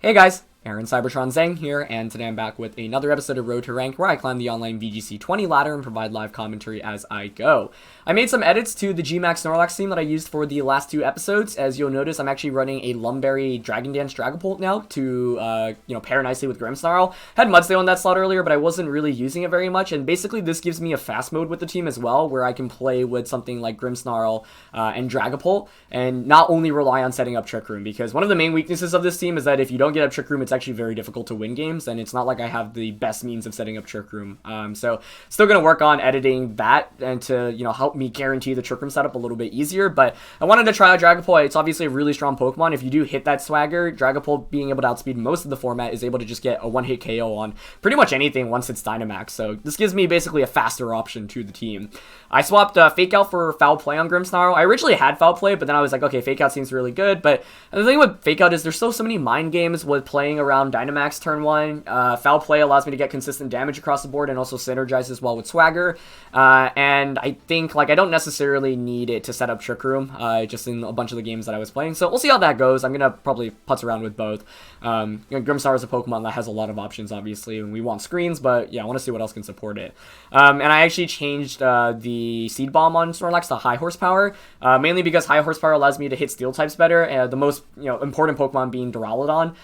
Hey guys, Aaron Cybertron Zhang here, and today I'm back with another episode of Road to Rank where I climb the online VGC 20 ladder and provide live commentary as I go. I made some edits to the Gmax Snorlax theme that I used for the last two episodes. As you'll notice, I'm actually running a Lum Berry Dragapult now to, pair nicely with Grimmsnarl. Had Mudsdale in that slot earlier, but I wasn't really using it very much, and basically this gives me a fast mode with the team as well, where I can play with something like Grimmsnarl and Dragapult, and not only rely on setting up Trick Room, because one of the main weaknesses of this team is that if you don't get up Trick Room, it's actually very difficult to win games, and it's not like I have the best means of setting up Trick Room. So still going to work on editing that and to, help me guarantee the Trick Room setup a little bit easier, but I wanted to try out Dragapult. It's obviously a really strong Pokemon. If you do hit that swagger, Dragapult being able to outspeed most of the format is able to just get a one-hit KO on pretty much anything once it's Dynamax, so this gives me basically a faster option to the team. I swapped Fake Out for Foul Play on Grimmsnarl. I originally had Foul Play, but then I was like, okay, Fake Out seems really good, but the thing with Fake Out is there's still so many mind games with playing around Dynamax turn 1. Foul Play allows me to get consistent damage across the board and also synergizes well with Swagger, and I think, I don't necessarily need it to set up Trick Room, just in a bunch of the games that I was playing, so we'll see how that goes. I'm gonna probably putz around with both. Grimmsnarl is a Pokemon that has a lot of options, obviously, and we want screens, but yeah, I want to see what else can support it. And I actually changed the Seed Bomb on Snorlax to High Horsepower, mainly because High Horsepower allows me to hit Steel types better, the most important Pokemon being Duraludon.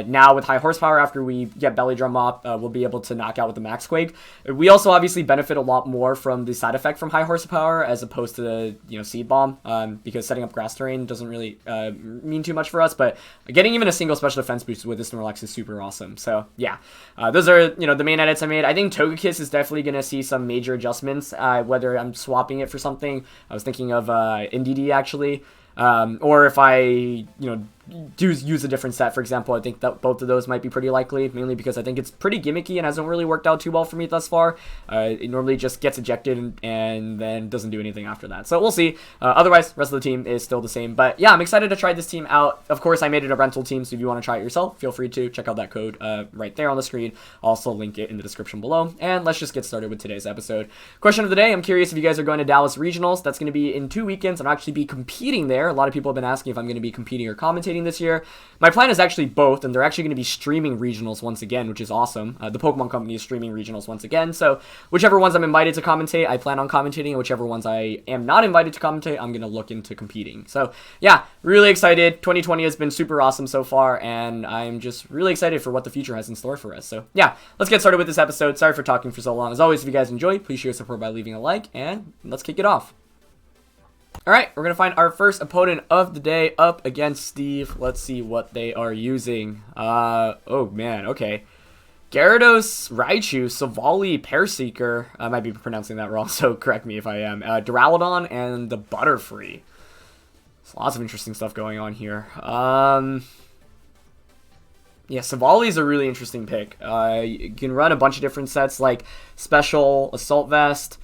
Now with High Horsepower, after we get Belly Drum up, we'll be able to knock out with the Max Quake. We also obviously benefit a lot more from the side effect from High Horsepower as opposed to the Seed Bomb, because setting up grass terrain doesn't really mean too much for us, but getting even a single special defense boost with this Snorlax is super awesome. So yeah, those are the main edits I made. I think Togekiss is definitely going to see some major adjustments, whether I'm swapping it for something. I was thinking of NDD actually, or if I do use a different set, for example. I think that both of those might be pretty likely, mainly because I think it's pretty gimmicky and hasn't really worked out too well for me thus far. It normally just gets ejected and then doesn't do anything after that, so we'll see. Otherwise, rest of the team is still the same, but yeah, I'm excited to try this team out. Of course, I made it a rental team, so if you want to try it yourself, feel free to check out that code right there on the screen. I'll also link it in the description below, and let's just get started with today's episode. Question of the day: I'm curious if you guys are going to Dallas Regionals. That's going to be in 2 weekends, and I'll actually be competing there. A lot of people have been asking if I'm going to be competing or commentating this year. My plan is actually both, and they're actually going to be streaming regionals once again, which is awesome. The Pokemon Company is streaming regionals once again, so whichever ones I'm invited to commentate, I plan on commentating, and whichever ones I am not invited to commentate, I'm going to look into competing. So yeah, really excited. 2020 has been super awesome so far, and I'm just really excited for what the future has in store for us. So yeah, let's get started with this episode. Sorry for talking for so long. As always, if you guys enjoy, please show your support by leaving a like, and let's kick it off. Alright, we're going to find our first opponent of the day up against Steve. Let's see what they are using. Oh man, okay. Gyarados, Raichu, Savali, Pearseeker. I might be pronouncing that wrong, so correct me if I am. Duraludon, and the Butterfree. There's lots of interesting stuff going on here. Yeah, Savali is a really interesting pick. You can run a bunch of different sets, like Special, Assault Vest,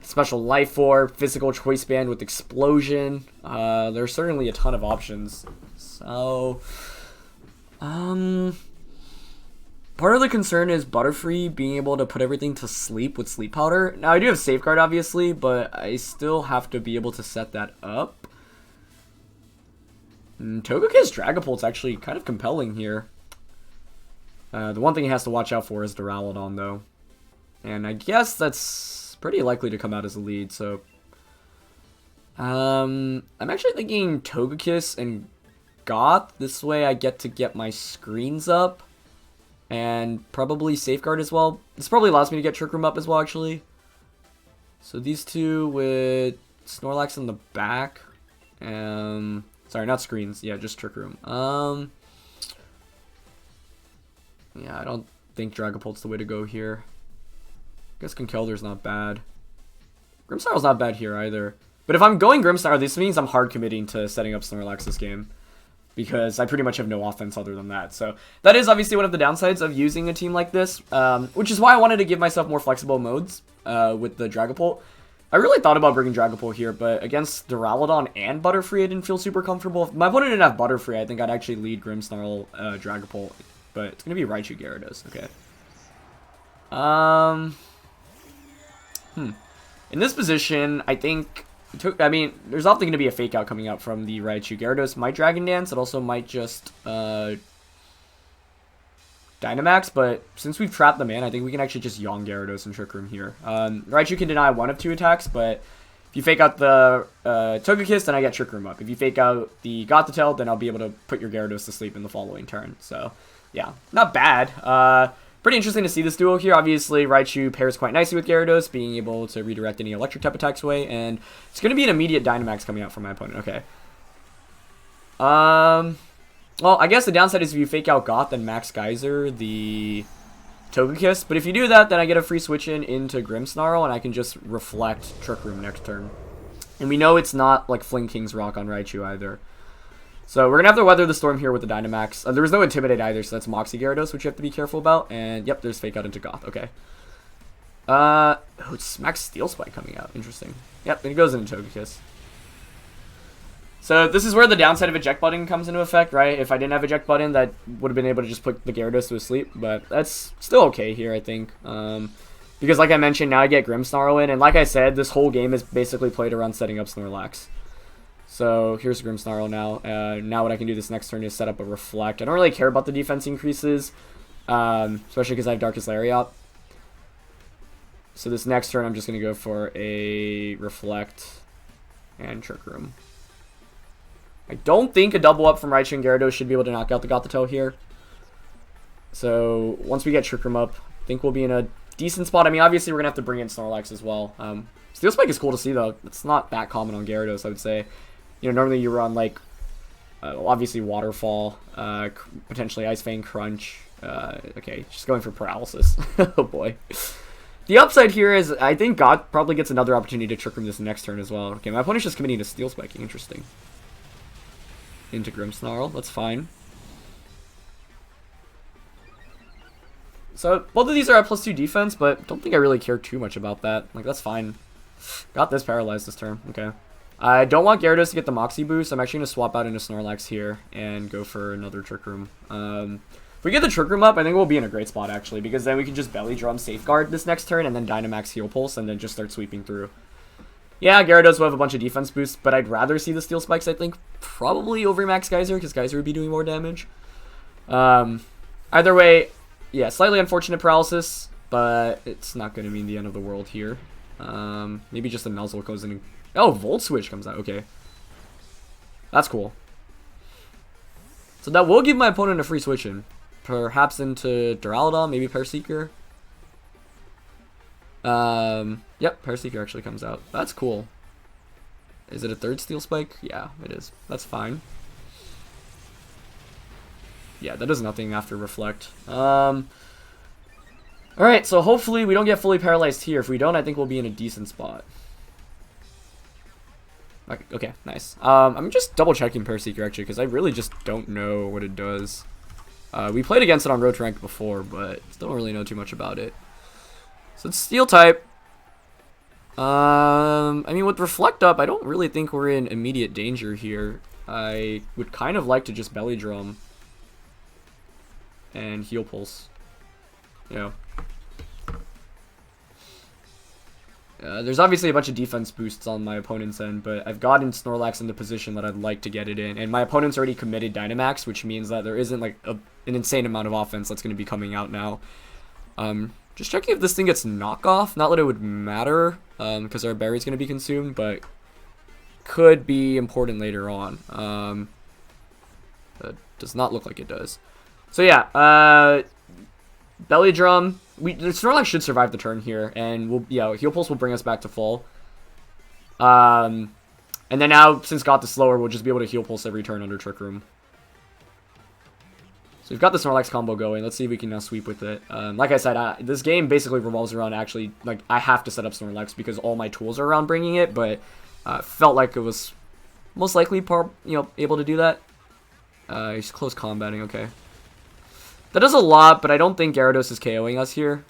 Special Life Orb, Physical Choice Band with Explosion. There's certainly a ton of options. So, part of the concern is Butterfree being able to put everything to sleep with Sleep Powder. Now, I do have Safeguard, obviously, but I still have to be able to set that up. Togekiss Dragapult's actually kind of compelling here. The one thing he has to watch out for is Duraludon, though. And I guess that's pretty likely to come out as a lead, so I'm actually thinking Togekiss and Goth. This way I get to get my screens up and probably Safeguard as well. This probably allows me to get Trick Room up as well, actually. So these two with Snorlax in the back. Sorry, not screens. Yeah, just Trick Room. Yeah, I don't think Dragapult's the way to go here. I guess Conkeldur's not bad. Grimmsnarl's not bad here either. But if I'm going Grimmsnarl, this means I'm hard committing to setting up Snorlax this game, because I pretty much have no offense other than that. So that is obviously one of the downsides of using a team like this, which is why I wanted to give myself more flexible modes with the Dragapult. I really thought about bringing Dragapult here, but against Duraludon and Butterfree, I didn't feel super comfortable. If my opponent didn't have Butterfree, I think I'd actually lead Grimmsnarl, Dragapult, but it's going to be Raichu Gyarados. Okay. In this position, I think there's often going to be a Fake Out coming out from the Raichu. Gyarados might Dragon Dance. It also might just Dynamax, but since we've trapped them in, I think we can actually just Yawn Gyarados and Trick Room here. Raichu can deny 1 of 2 attacks, but if you fake out the Togekiss, then I get Trick Room up. If you fake out the Gothitelle, then I'll be able to put your Gyarados to sleep in the following turn. So, yeah, not bad. Pretty interesting to see this duo here. Obviously, Raichu pairs quite nicely with Gyarados, being able to redirect any electric type attacks away, and it's going to be an immediate Dynamax coming out from my opponent. Okay. Well, I guess the downside is if you fake out Goth, then Max Geyser the Togekiss. But if you do that, then I get a free switch in into Grimmsnarl, and I can just reflect Trick Room next turn. And we know it's not like Fling King's Rock on Raichu either. So we're going to have to weather the storm here with the Dynamax. There was no Intimidate either, so that's Moxie Gyarados, which you have to be careful about. And yep, there's fake out into Goth. Okay. Oh, it's Max Steel Spike coming out. Interesting. Yep, and it goes into Togekiss. So this is where the downside of eject button comes into effect, right? If I didn't have eject button, that would have been able to just put the Gyarados to sleep, but that's still okay here, I think. Because like I mentioned, now I get Grimmsnarl in, and like I said, this whole game is basically played around setting up Snorlax. So here's Grimmsnarl now. Now what I can do this next turn is set up a Reflect. I don't really care about the defense increases, especially because I have Darkest Lariat. So this next turn, I'm just going to go for a Reflect and Trick Room. I don't think a double up from Raichu and Gyarados should be able to knock out the Gothitelle here. So once we get Trick Room up, I think we'll be in a decent spot. I mean, obviously we're going to have to bring in Snorlax as well. Steel Spike is cool to see, though. It's not that common on Gyarados, I would say. You know, normally you run, like, obviously Waterfall, potentially Ice Fang Crunch. Okay, just going for Paralysis. Oh, boy. The upside here is I think God probably gets another opportunity to Trick Room this next turn as well. Okay, my opponent's just committing to Steel Spiking. Interesting. Into Grimmsnarl. That's fine. So, both of these are at +2 defense, but don't think I really care too much about that. Like, that's fine. Got this paralyzed this turn. Okay. I don't want Gyarados to get the Moxie boost. I'm actually going to swap out into Snorlax here and go for another Trick Room. If we get the Trick Room up, I think we'll be in a great spot, actually, because then we can just Belly Drum Safeguard this next turn and then Dynamax Heal Pulse and then just start sweeping through. Yeah, Gyarados will have a bunch of defense boosts, but I'd rather see the Steel Spikes, I think, probably over Max Geyser, because Geyser would be doing more damage. Either way, yeah, slightly unfortunate paralysis, but it's not going to mean the end of the world here. Maybe just a Nuzzle goes in and... Oh, Volt Switch comes out. Okay. That's cool. So that will give my opponent a free switch in. Perhaps into Duraludon, maybe Paraseeker. Yep, Paraseeker actually comes out. That's cool. Is it a third Steel Spike? Yeah, it is. That's fine. Yeah, that does nothing after Reflect. Alright, so hopefully we don't get fully paralyzed here. If we don't, I think we'll be in a decent spot. Okay, nice. I'm just double checking Paraseeker actually, because I really just don't know what it does. We played against it on Road to Rank before, but still don't really know too much about it. So it's Steel type. I mean, with Reflect up, I don't really think we're in immediate danger here. I would kind of like to just Belly Drum and Heal Pulse. Yeah. There's obviously a bunch of defense boosts on my opponent's end, but I've gotten Snorlax in the position that I'd like to get it in. And my opponent's already committed Dynamax, which means that there isn't like an insane amount of offense that's going to be coming out now. Just checking if this thing gets knockoff. Not that it would matter, because our berry's going to be consumed, but could be important later on. That does not look like it does. So yeah, Belly Drum. The Snorlax should survive the turn here, and Heal Pulse will bring us back to full. And then now, since got the slower, we'll just be able to Heal Pulse every turn under Trick Room. So we've got the Snorlax combo going. Let's see if we can now sweep with it. Like I said, this game basically revolves around actually, like, I have to set up Snorlax because all my tools are around bringing it, but felt like it was most likely able to do that. He's close combating, okay. That does a lot, but I don't think Gyarados is KOing us here.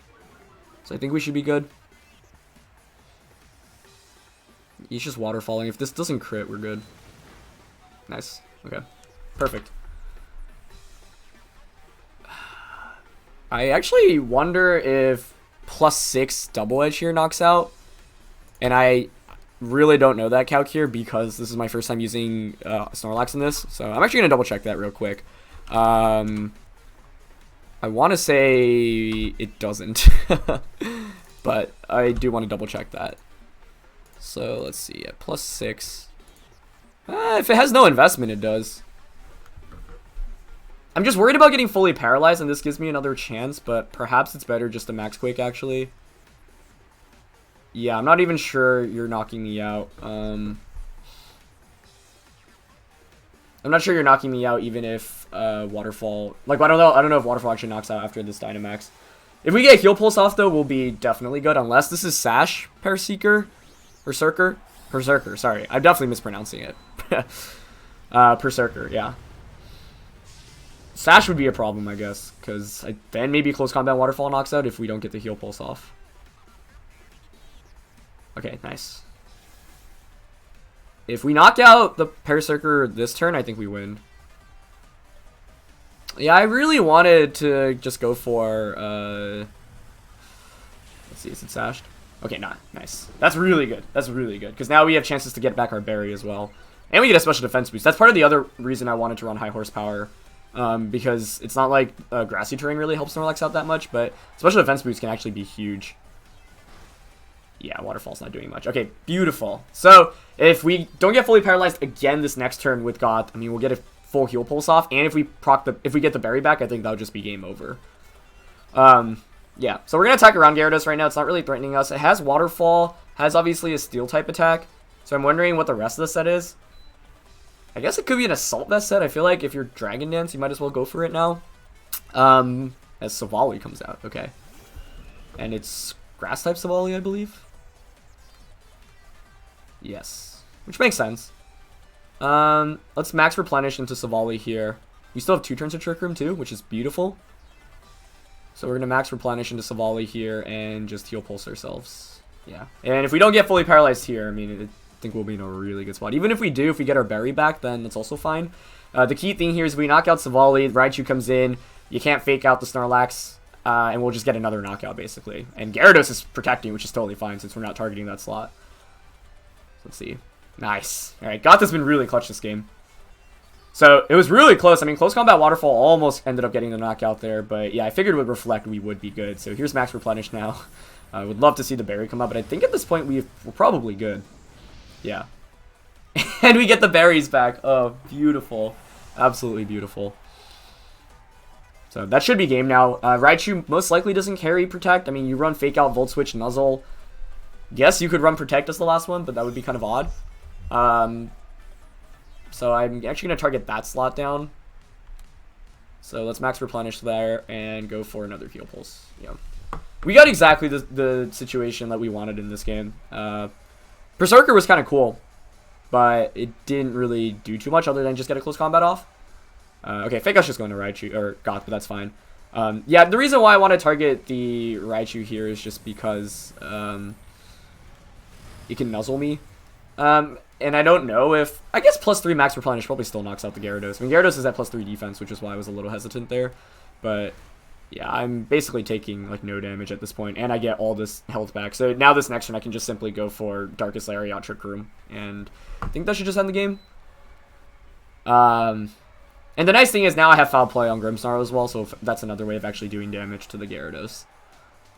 So I think we should be good. He's just waterfalling. If this doesn't crit, we're good. Nice. Okay. Perfect. I actually wonder if +6 Double Edge here knocks out. And I really don't know that calc here because this is my first time using Snorlax in this. So I'm actually going to double check that real quick. I want to say it doesn't, but I do want to double check that. So let's see, at +6. If it has no investment, it does. I'm just worried about getting fully paralyzed, and this gives me another chance, but perhaps it's better just to Max Quake, actually. Yeah, I'm not even sure you're knocking me out. I'm not sure you're knocking me out even if Waterfall... Like, I don't know if Waterfall actually knocks out after this Dynamax. If we get Heal Pulse off, though, we'll be definitely good, unless this is Sash Berserker. Berserker, sorry. I'm definitely mispronouncing it. Berserker, yeah. Sash would be a problem, I guess, because then maybe Close Combat Waterfall knocks out if we don't get the Heal Pulse off. Okay, nice. If we knock out the Berserker this turn, I think we win. Yeah, I really wanted to just go for, let's see, is it sashed? Okay, nah, nice. That's really good. That's really good, because now we have chances to get back our berry as well. And we get a special defense boost. That's part of the other reason I wanted to run high horsepower. Because it's not like grassy terrain really helps Snorlax out that much, but special defense boost can actually be huge. Yeah, Waterfall's not doing much. Okay, beautiful. So, if we don't get fully paralyzed again this next turn with Goth, I mean, we'll get a full heal pulse off, and if we get the berry back, I think that'll just be game over. Yeah, so we're gonna attack around Gyarados right now. It's not really threatening us. It has Waterfall, has obviously a Steel type attack, so I'm wondering what the rest of the set is. I guess it could be an Assault Vest set. I feel like if you're Dragon Dance, you might as well go for it now. As Savali comes out, okay. And it's Grass type Savali, I believe. Yes, which makes sense. Let's max replenish into Savali here. We still have 2 turns of Trick Room too, which is beautiful. So we're gonna max replenish into Savali here and just heal pulse ourselves. Yeah, and if we don't get fully paralyzed here, I mean, I think we'll be in a really good spot. Even if we do, if we get our berry back, then that's also fine. The key thing here is we knock out Savali, Raichu comes in, you can't fake out the Snorlax, and we'll just get another knockout basically. And Gyarados is protecting, which is totally fine since we're not targeting that slot. Let's see. Nice. Alright, Goth has been really clutch this game. So, it was really close. I mean, Close Combat Waterfall almost ended up getting the knockout there, but yeah, I figured with Reflect we would be good. So here's Max Replenish now. I would love to see the berry come up, but I think at this point we're probably good. Yeah. And we get the berries back. Oh, beautiful. Absolutely beautiful. So that should be game now. Raichu most likely doesn't carry Protect. I mean, you run Fake Out, Volt Switch, Nuzzle. Yes, you could run Protect as the last one, but that would be kind of odd. So I'm actually going to target that slot down. So let's max replenish there and go for another heal pulse. Yeah. We got exactly the situation that we wanted in this game. Berserker was kind of cool, but it didn't really do too much other than just get a close combat off. Okay, Fake Out's just going to Raichu, or Goth, but that's fine. Yeah, the reason why I want to target the Raichu here is just because it can nuzzle me. And I don't know if... I guess +3 max replenish probably still knocks out the Gyarados. I mean, Gyarados is at +3 defense, which is why I was a little hesitant there. But, yeah, I'm basically taking, like, no damage at this point, and I get all this health back. So now this next turn, I can just simply go for Darkest Lariat, Trick Room, and I think that should just end the game. And the nice thing is now I have Foul Play on Grimmsnarl as well, so that's another way of actually doing damage to the Gyarados.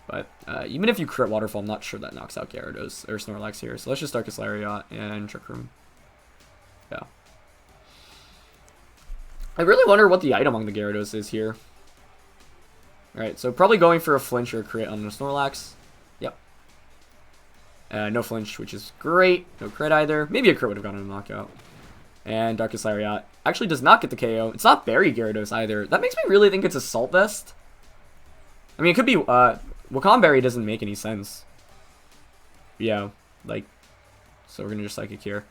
But even if you crit Waterfall, I'm not sure that knocks out Gyarados or Snorlax here. So let's just Darkest Lariat and Trick Room. Yeah. I really wonder what the item on the Gyarados is here. Alright, so probably going for a flinch or a crit on the Snorlax. Yep. No flinch, which is great. No crit either. Maybe a crit would have gotten a knockout. And Darkest Lariat actually does not get the KO. It's not Berry Gyarados either. That makes me really think it's Assault Vest. I mean, it could be... Wakon Berry doesn't make any sense. Yeah, like... So we're gonna just Psychic here.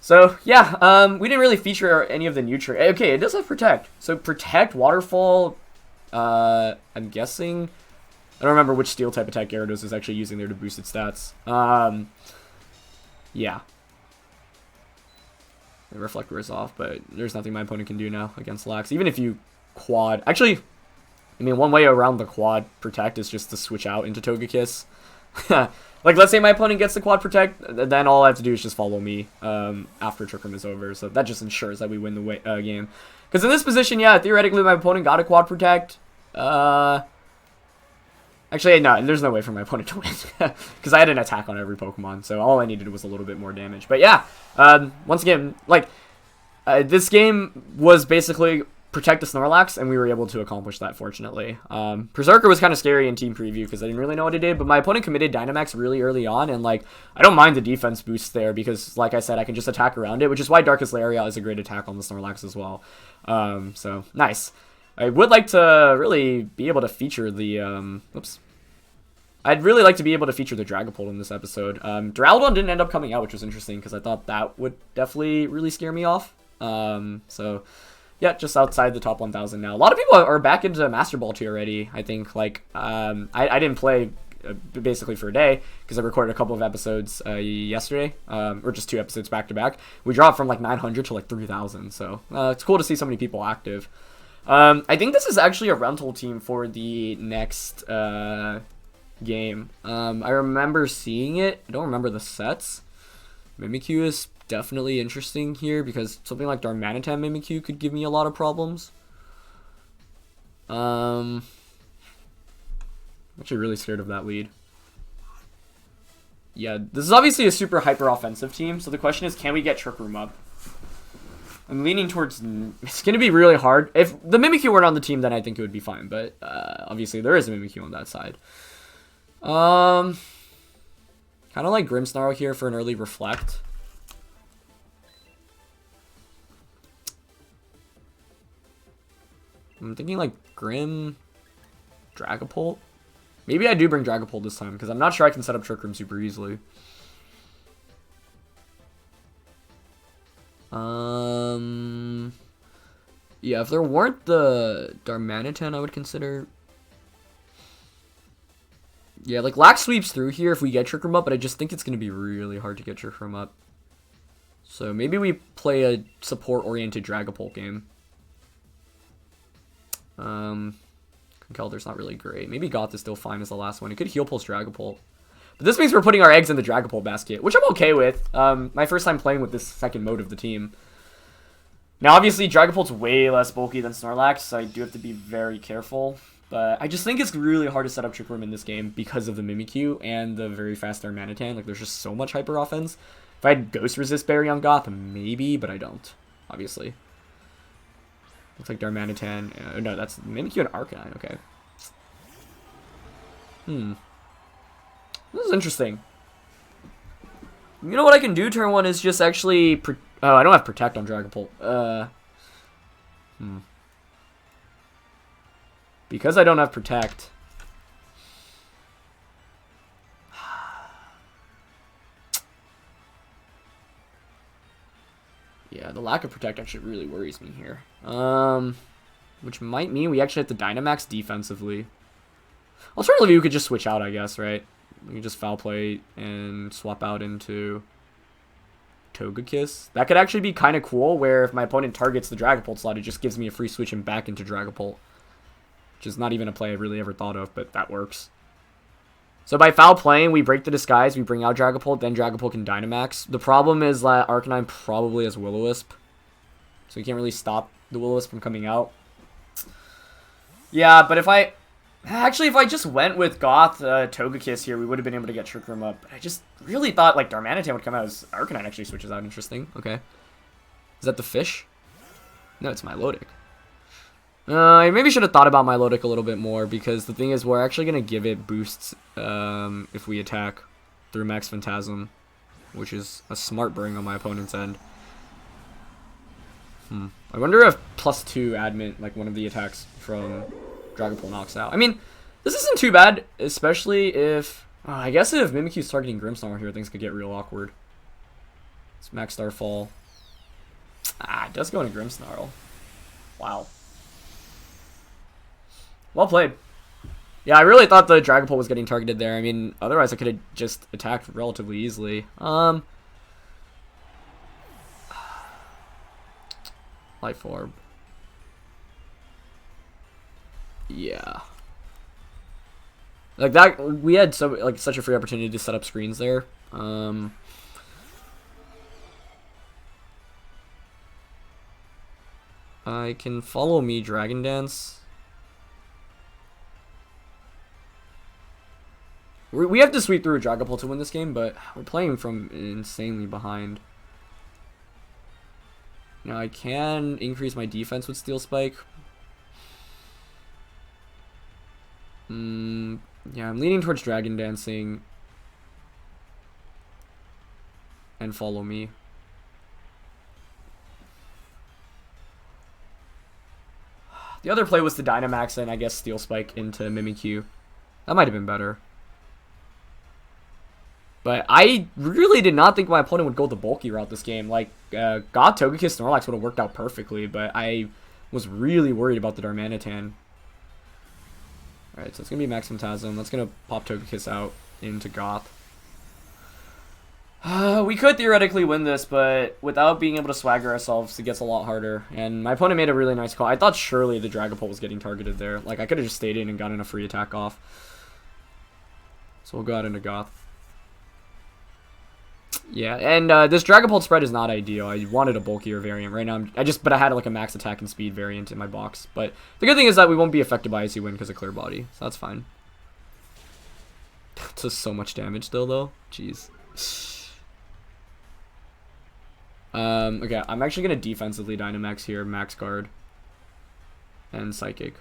So, yeah, we didn't really feature any of the new trick. Okay, it does have Protect. So Protect, Waterfall, I'm guessing... I don't remember which Steel type attack Gyarados is actually using there to boost its stats. Yeah. The Reflector is off, but there's nothing my opponent can do now against Lax. Even if you quad... Actually... I mean, one way around the quad Protect is just to switch out into Togekiss. Like, let's say my opponent gets the quad Protect, then all I have to do is just follow me after Trick Room is over. So that just ensures that we win the game. Because in this position, yeah, theoretically my opponent got a quad Protect. Actually, no, there's no way for my opponent to win. Because I had an attack on every Pokemon, so all I needed was a little bit more damage. But yeah, once again, like, this game was basically protect the Snorlax, and we were able to accomplish that, fortunately. Berserker was kind of scary in team preview because I didn't really know what it did, but my opponent committed Dynamax really early on, and, like, I don't mind the defense boost there because, like I said, I can just attack around it, which is why Darkest Lariat is a great attack on the Snorlax as well. So, nice. I would like to really be able to feature the, I'd really like to be able to feature the Dragapult in this episode. Duraludon didn't end up coming out, which was interesting, because I thought that would definitely really scare me off. So, yeah, just outside the top 1,000 now. A lot of people are back into Master Ball tier already, I think. Like, I didn't play basically for a day, because I recorded a couple of episodes yesterday, or just 2 episodes back-to-back. We dropped from, like, 900 to, like, 3,000, so it's cool to see so many people active. I think this is actually a rental team for the next game. I remember seeing it. I don't remember the sets. Mimikyu is definitely interesting here because something like Darmanitan Mimikyu could give me a lot of problems. I'm actually really scared of that lead. Yeah, this is obviously a super hyper offensive team, so the question is, can we get Trick Room up? I'm leaning towards... It's going to be really hard. If the Mimikyu weren't on the team, then I think it would be fine, but obviously there is a Mimikyu on that side. Kind of like Grimmsnarl here for an early Reflect. I'm thinking like Grim Dragapult. Maybe I do bring Dragapult this time, because I'm not sure I can set up Trick Room super easily. Yeah, if there weren't the Darmanitan, I would consider... Yeah, like, Lax sweeps through here if we get Trick Room up, but I just think it's going to be really hard to get Trick Room up. So maybe we play a support-oriented Dragapult game. Conkeldur's not really great. Maybe Goth is still fine as the last one. It could Heal Pulse Dragapult. But this means we're putting our eggs in the Dragapult basket, which I'm okay with. My first time playing with this second mode of the team. Now, obviously, Dragapult's way less bulky than Snorlax, so I do have to be very careful. But I just think it's really hard to set up Trick Room in this game because of the Mimikyu and the very fast Darmanitan. Like, there's just so much hyper offense. If I had Ghost Resist Berry on Goth, maybe, but I don't, obviously. Looks like Darmanitan. No, that's Mimikyu and Arcanine, okay. This is interesting. You know what I can do turn 1 is just actually... Oh, I don't have Protect on Dragapult. Because I don't have Protect... Yeah, the lack of Protect actually really worries me here. Which might mean we actually have to Dynamax defensively. Alternatively, we could just switch out, I guess, right? We can just Foul Play and swap out into Togekiss. That could actually be kind of cool, where if my opponent targets the Dragapult slot, it just gives me a free switch him back into Dragapult. Which is not even a play I really ever thought of, but that works. So by Foul Playing, we break the disguise, we bring out Dragapult, then Dragapult can Dynamax. The problem is that Arcanine probably has Will-O-Wisp. So we can't really stop the Will-O-Wisp from coming out. Yeah, but if I... Actually, if I just went with Goth Togekiss here, we would have been able to get Trick Room up. But I just really thought, like, Darmanitan would come out as Arcanine actually switches out. Interesting. Okay. Is that the fish? No, it's Milotic. I maybe should have thought about Milotic a little bit more, because the thing is, we're actually going to give it boosts if we attack through Max Phantasm, which is a smart bring on my opponent's end. I wonder if +2 Admit, like one of the attacks from Dragapult, knocks out. I mean, this isn't too bad, especially if... I guess if Mimikyu's targeting Grimmsnarl here, things could get real awkward. It's Max Starfall. It does go into Grimmsnarl. Wow. Well played. Yeah, I really thought the Dragapult was getting targeted there. I mean, otherwise I could have just attacked relatively easily. Life Orb. Yeah. Like that, we had such a free opportunity to set up screens there. I can follow me Dragon Dance. We have to sweep through a Dragapult to win this game, but we're playing from insanely behind. Now I can increase my defense with Steel Spike. Yeah, I'm leaning towards Dragon Dancing. And Follow Me. The other play was to Dynamax and I guess Steel Spike into Mimikyu. That might have been better. But I really did not think my opponent would go the bulky route this game. Like, God Togekiss Snorlax would have worked out perfectly, but I was really worried about the Darmanitan. Alright, so it's going to be Max Phantasm. That's going to pop Togekiss out into Goth. We could theoretically win this, but without being able to swagger ourselves, it gets a lot harder. And my opponent made a really nice call. I thought surely the Dragapult was getting targeted there. Like, I could have just stayed in and gotten a free attack off. So we'll go out into Goth. Yeah, and this Dragapult spread is not ideal. I wanted a bulkier variant. Right now, but I had like a max attack and speed variant in my box. But the good thing is that we won't be affected by Icy Wind because of Clear Body, so that's fine. It does so much damage still, though. Jeez. Okay, I'm actually gonna defensively Dynamax here, Max Guard, and Psychic.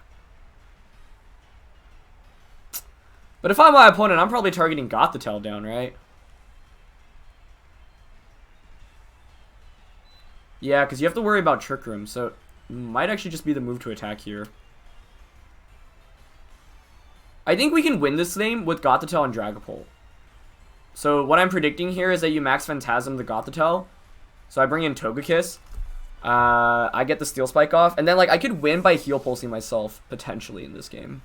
But if I'm my opponent, I'm probably targeting Gothitelle down, right? Yeah, because you have to worry about Trick Room, so it might actually just be the move to attack here. I think we can win this game with Gothitelle and Dragapult. So what I'm predicting here is that you Max Phantasm the Gothitelle. So I bring in Togekiss. I get the Steel Spike off. And then like I could win by Heal Pulsing myself, potentially, in this game.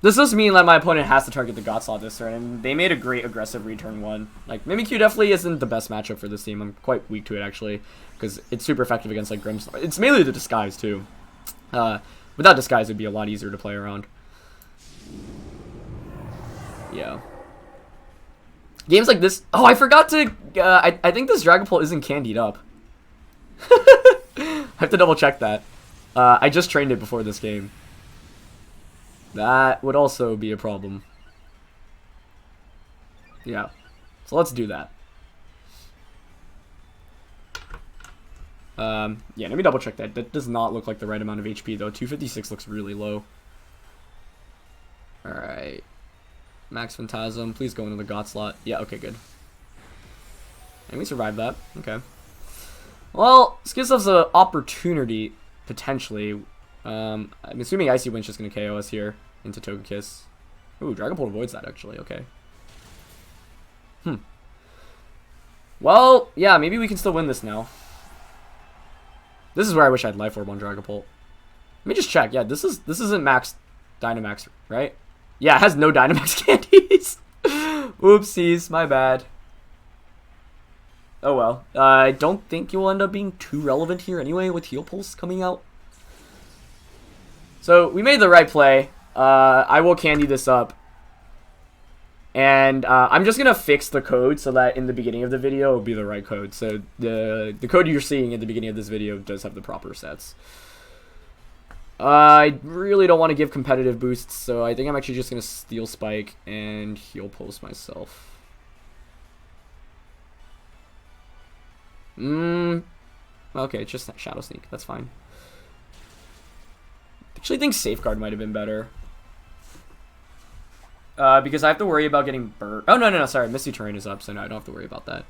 This does mean that my opponent has to target the Gothslot this turn, and they made a great aggressive return one. Like, Mimikyu definitely isn't the best matchup for this team. I'm quite weak to it, actually, because it's super effective against, like, Grimmsnarl. It's mainly the Disguise, too. Without Disguise, it would be a lot easier to play around. Yeah. Games like this... Oh, I forgot to... I think this Dragapult isn't candied up. I have to double check that. I just trained it before this game. That would also be a problem. Yeah. So let's do that. Yeah, let me double check that. That does not look like the right amount of HP, though. 256 looks really low. Alright. Max Phantasm. Please go into the God slot. Yeah, okay, good. And we survived that. Okay. Well, this gives us an opportunity, potentially. I'm assuming Icy Wind's just going to KO us here into Togekiss. Ooh, Dragapult avoids that, actually. Okay. Well, yeah, maybe we can still win this now. This is where I wish I had Life Orb on Dragapult. Let me just check. Yeah, this isn't Max Dynamax, right? Yeah, it has no Dynamax candies. Oopsies, my bad. Oh well. I don't think you'll end up being too relevant here anyway with Heal Pulse coming out. So, we made the right play. I will candy this up. And I'm just going to fix the code so that in the beginning of the video it will be the right code. So, the code you're seeing at the beginning of this video does have the proper sets. I really don't want to give competitive boosts, so I think I'm actually just going to Steel Spike and Heal Pulse myself. Okay, it's just Shadow Sneak. That's fine. I actually think Safeguard might have been better. Because I have to worry about getting burnt. Oh, no, sorry. Misty Terrain is up, so no, I don't have to worry about that.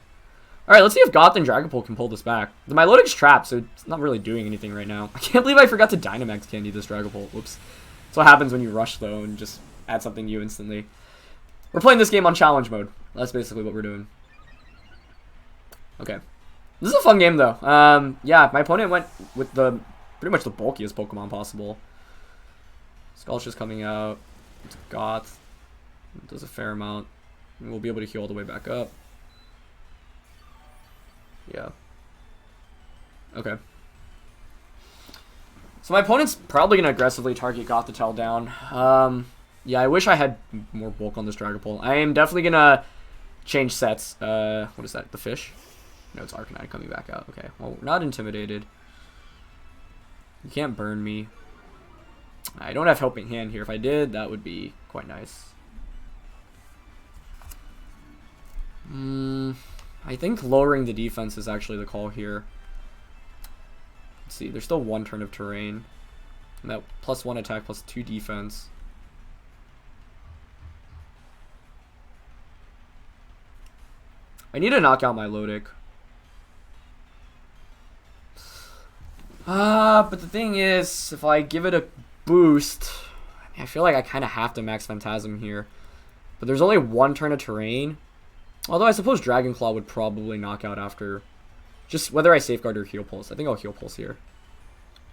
Alright, let's see if Goth and Dragapult can pull this back. The Milotic's trapped, so it's not really doing anything right now. I can't believe I forgot to Dynamax candy this Dragapult. Whoops. That's what happens when you rush, though, and just add something new instantly. We're playing this game on challenge mode. That's basically what we're doing. Okay. This is a fun game, though. Yeah, my opponent went with pretty much the bulkiest Pokemon possible. Skull's just coming out. It's Goth. It does a fair amount. And we'll be able to heal all the way back up. Yeah. Okay. So my opponent's probably going to aggressively target Gothitelle down. Yeah, I wish I had more bulk on this Dragapult. I am definitely going to change sets. What is that? The fish? No, it's Arcanine coming back out. Okay. Well, we're not intimidated. You can't burn me. I don't have Helping Hand here. If I did, that would be quite nice. I think lowering the defense is actually the call here. Let's see, there's still 1 turn of terrain. And that +1 attack, +2 defense. I need to knock out my Lodic. But the thing is, if I give it a boost, I feel like I kind of have to max Phantasm here. But there's only 1 turn of terrain. Although I suppose Dragon Claw would probably knock out after. Just whether I Safeguard or Heal Pulse. I think I'll Heal Pulse here.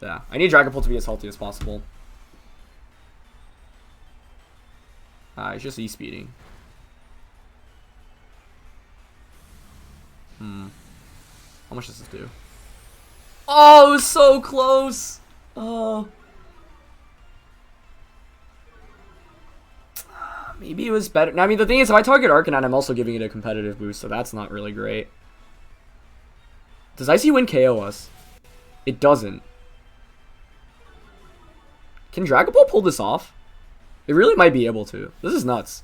Yeah, I need Dragapult to be as healthy as possible. It's just E-speeding. How much does this do? Oh, it was so close! Oh. Maybe it was better. I mean, the thing is, if I target Arcanine, I'm also giving it a competitive boost, so that's not really great. Does Icy Wind KO us? It doesn't. Can Dragapult pull this off? It really might be able to. This is nuts.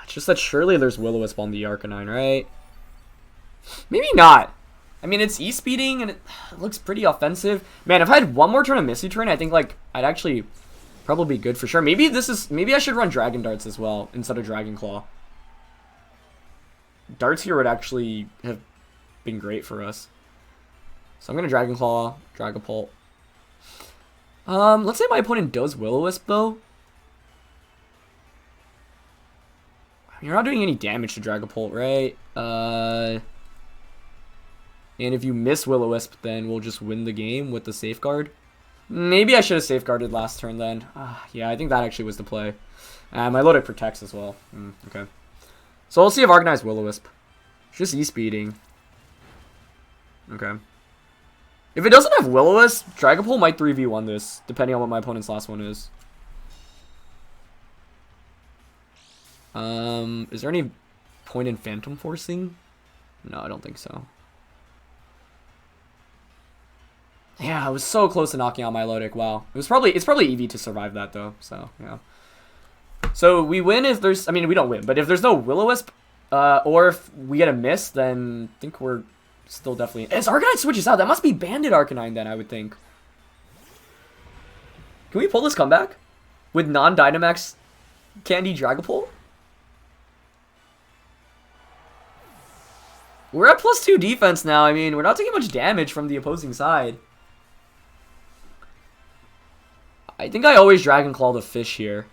It's just that surely there's Will-O-Wisp on the Arcanine, right? Maybe not. I mean, it's E-speeding and it looks pretty offensive. Man, if I had 1 more turn of Misty Terrain, I think like I'd actually probably be good for sure. Maybe I should run Dragon Darts as well instead of Dragon Claw. Darts here would actually have been great for us. So I'm gonna Dragon Claw, Dragapult. Let's say my opponent does Will-O-Wisp though. You're not doing any damage to Dragapult, right? And if you miss Will-O-Wisp, then we'll just win the game with the Safeguard. Maybe I should have Safeguarded last turn then. Yeah, I think that actually was the play. My Lodic protects as well. Okay. So we'll see if Arcanine has Will-O-Wisp. It's just E-speeding. Okay. If it doesn't have Will-O-Wisp, Dragapult might 3v1 this, depending on what my opponent's last one is. Is there any point in Phantom Forcing? No, I don't think so. Yeah, I was so close to knocking out my Lodic. Wow. It's probably EV to survive that though. So, yeah. So we win if there's, I mean, we don't win, but if there's no Will-O-Wisp, or if we get a miss, then I think we're still definitely, as Arcanine switches out, that must be Bandit Arcanine then, I would think. Can we pull this comeback? With non-Dynamax Candy Dragapult? We're at +2 defense now. I mean, we're not taking much damage from the opposing side. I think I always Dragon Claw the fish here.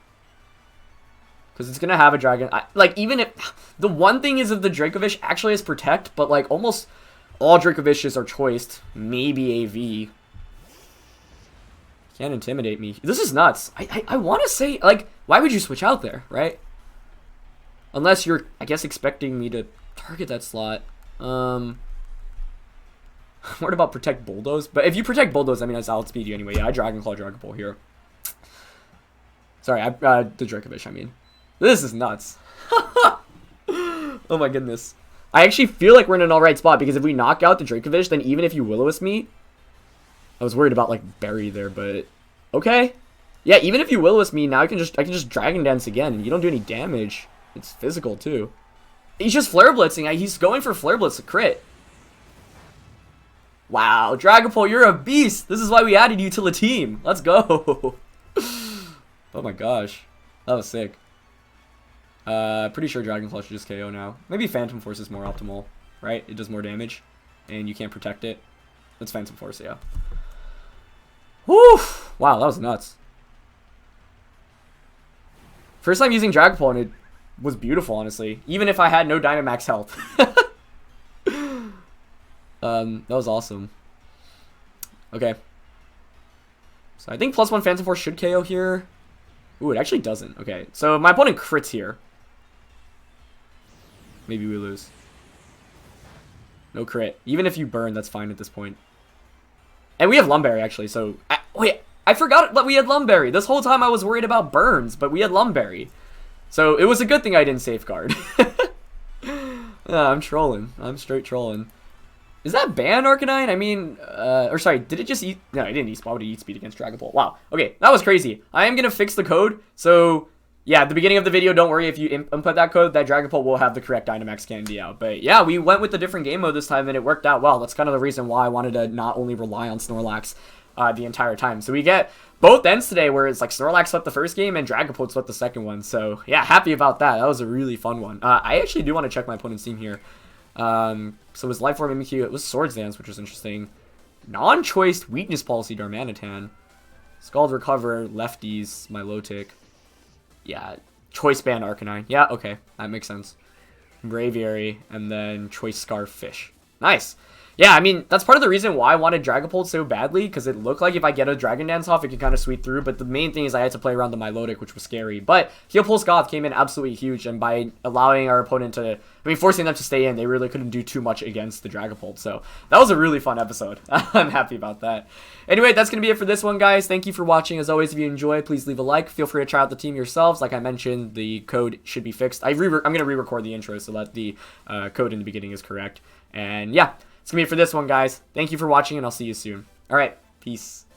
Because it's going to have a dragon. Like, even if... The one thing is if the Dracovish actually has Protect, but, like, almost all Dracovishes are choiced. Maybe AV. Can't intimidate me. This is nuts. I want to say, like, why would you switch out there, right? Unless you're, I guess, expecting me to target that slot. What about Protect Bulldoze? But if you Protect Bulldoze, I mean, I'll outspeed you anyway. Yeah, I Dragon Claw Dragapult here. Sorry, the Dracovish, I mean. This is nuts. Oh my goodness. I actually feel like we're in an alright spot, because if we knock out the Dracovish, then even if you Will-O-Wisp me... I was worried about, like, Berry there, but... Okay. Yeah, even if you Will-O-Wisp me, now I can just Dragon Dance again. You don't do any damage. It's physical, too. He's just Flare Blitzing. He's going for Flare Blitz to crit. Wow, Dragapult, you're a beast. This is why we added you to the team. Let's go. Oh my gosh. That was sick. Pretty sure Dragon Claw should just KO now. Maybe Phantom Force is more optimal, right? It does more damage, and you can't protect it. That's Phantom Force, yeah. Whew! Wow, that was nuts. First time using Dragapult, and it was beautiful, honestly. Even if I had no Dynamax health. That was awesome. Okay. So I think +1 Phantom Force should KO here. Ooh, it actually doesn't. Okay, so my opponent crits here. Maybe we lose. No crit. Even if you burn, that's fine at this point. And we have Lum Berry, actually, so... wait, I forgot that we had Lum Berry. This whole time I was worried about burns, but we had Lum Berry. So it was a good thing I didn't safeguard. I'm trolling. I'm straight trolling. Is that ban Arcanine? I mean, or sorry, did it just eat? No, it didn't eat. Why would it eat speed against Dragapult? Wow. Okay, that was crazy. I am going to fix the code. So, yeah, at the beginning of the video, don't worry if you input that code, that Dragapult will have the correct Dynamax candy out. But yeah, we went with a different game mode this time, and it worked out well. That's kind of the reason why I wanted to not only rely on Snorlax the entire time. So we get both ends today where it's like Snorlax swept the first game and Dragapult swept the second one. So yeah, happy about that. That was a really fun one. I actually do want to check my opponent's team here. So it was Life Form Mimikyu, it was Swords Dance, which was interesting. Non-choiced Weakness Policy Darmanitan. Scald Recover, Lefties, Milotic. Yeah, Choice Band Arcanine. Yeah, okay, that makes sense. Braviary, and then Choice Scarf Fish. Nice. Yeah, I mean, that's part of the reason why I wanted Dragapult so badly, because it looked like if I get a Dragon Dance off, it could kind of sweep through, but the main thing is I had to play around the Milotic, which was scary. But Heal Pulse Goth came in absolutely huge, and by allowing our opponent to, forcing them to stay in, they really couldn't do too much against the Dragapult, so that was a really fun episode. I'm happy about that. Anyway, that's going to be it for this one, guys. Thank you for watching. As always, if you enjoyed, please leave a like. Feel free to try out the team yourselves. Like I mentioned, the code should be fixed. I'm going to re-record the intro so that the code in the beginning is correct. And yeah, it's going to be it for this one, guys. Thank you for watching, and I'll see you soon. All right, peace.